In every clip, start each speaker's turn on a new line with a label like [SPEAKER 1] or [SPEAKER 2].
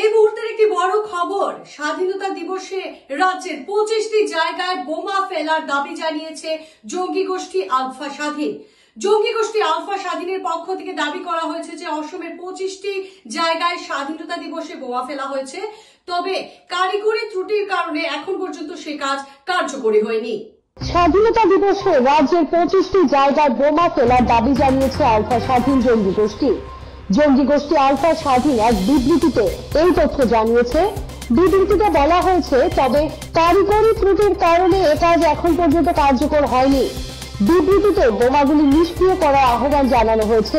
[SPEAKER 1] এই মুহূর্তের একটি বড় খবর, স্বাধীনতা দিবসে রাজ্যের 25টি জায়গায় বোমা ফেলার দাবি জানিয়েছে জঙ্গি গোষ্ঠী আলফা স্বাধীন। জঙ্গি গোষ্ঠী আলফা স্বাধীনের পক্ষ থেকে দাবি করা হয়েছে যে অসমের 25টি জায়গায় স্বাধীনতা দিবসে বোমা ফেলা হয়েছে, তবে কারিগরি ত্রুটির কারণে এখন পর্যন্ত সে কাজ কার্যকরী হয়নি।
[SPEAKER 2] স্বাধীনতা দিবসে রাজ্যের 25টি জায়গায় বোমা ফেলার দাবি জানিয়েছে আলফা স্বাধীন জঙ্গি গোষ্ঠী। জঙ্গি গোষ্ঠী আলফা স্বাধীন এক বিবৃতিতে এই তথ্য জানিয়েছে। বিবৃতিতে বলা হয়েছে, তবে কারিগরি ত্রুটির কারণে এ কাজ এখন পর্যন্ত কার্যকর হয়নি। বিবৃতিতে বোমাগুলি নিষ্ক্রিয় করার আহ্বান জানানো হয়েছে।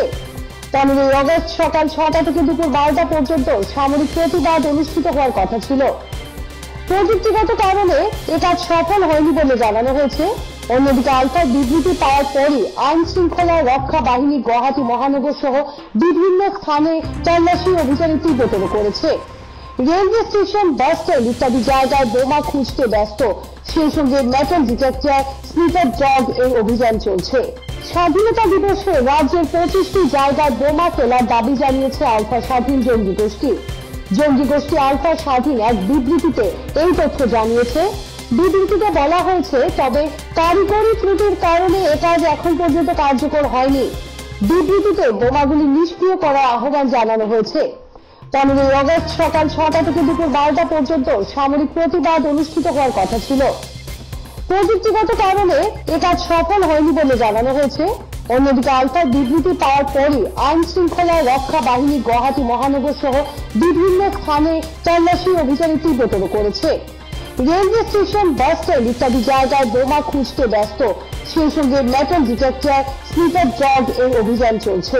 [SPEAKER 2] 15ই আগস্ট সকাল 6টা থেকে দুপুর 12টা পর্যন্ত সামরিক প্রতিবাদ অনুষ্ঠিত হওয়ার কথা ছিল। প্রযুক্তিগত কারণে এ কাজ সফল হয়নি বলে জানানো হয়েছে। অন্যদিকে আলফার বিবৃতি পাওয়ার পরই আইন শৃঙ্খলা রক্ষা বাহিনী গুয়াহাটি মহানগর সহ বিভিন্ন স্থানে তল্লাশি অভিযানে তীব্রতর করেছে। রেলওয়ে স্টেশন, বাস স্ট্যান্ড ইত্যাদি জায়গায় বোমা খুঁজতে ব্যস্ত, সেই সঙ্গে মেটাল ডিটেক্টর, স্নিপার ডগ এর অভিযান চলছে। স্বাধীনতা দিবসে রাজ্যের 25টি জায়গায় বোমা ফেলার দাবি জানিয়েছে আলফা স্বাধীন জঙ্গি গোষ্ঠী। জঙ্গি গোষ্ঠী আলফা স্বাধীন এক বিবৃতিতে এই তথ্য জানিয়েছে। বিবৃতিতে বলা হয়েছে, তবে কারিগরি ত্রুটির কারণে এ কাজ এখন পর্যন্ত কার্যকর হয়নি। বিবৃতিতে বোমাগুলি নিষ্ক্রিয় করার আহ্বান জানানো হয়েছে। 15ই আগস্ট সকাল 6টা থেকে দুপুর 12টা পর্যন্ত সামরিক প্রতিবাদ অনুষ্ঠিত হওয়ার কথা ছিল। প্রযুক্তিগত কারণে এ কাজ সফল হয়নি বলে জানানো হয়েছে। অন্যদিকে আলফার বিবৃতি পাওয়ার পরই আইন শৃঙ্খলা রক্ষা বাহিনী গুয়াহাটি মহানগর সহ বিভিন্ন স্থানে তল্লাশি অভিযানে তীব্রতর করেছে। রেলওয়ে স্টেশন, বাস স্ট্যান্ড ইত্যাদি জায়গায় বোমা খুঁজতে ব্যস্ত, সেই সঙ্গে মেটাল ডিটেক্টর, স্নিপার ডগ এর অভিযান চলছে।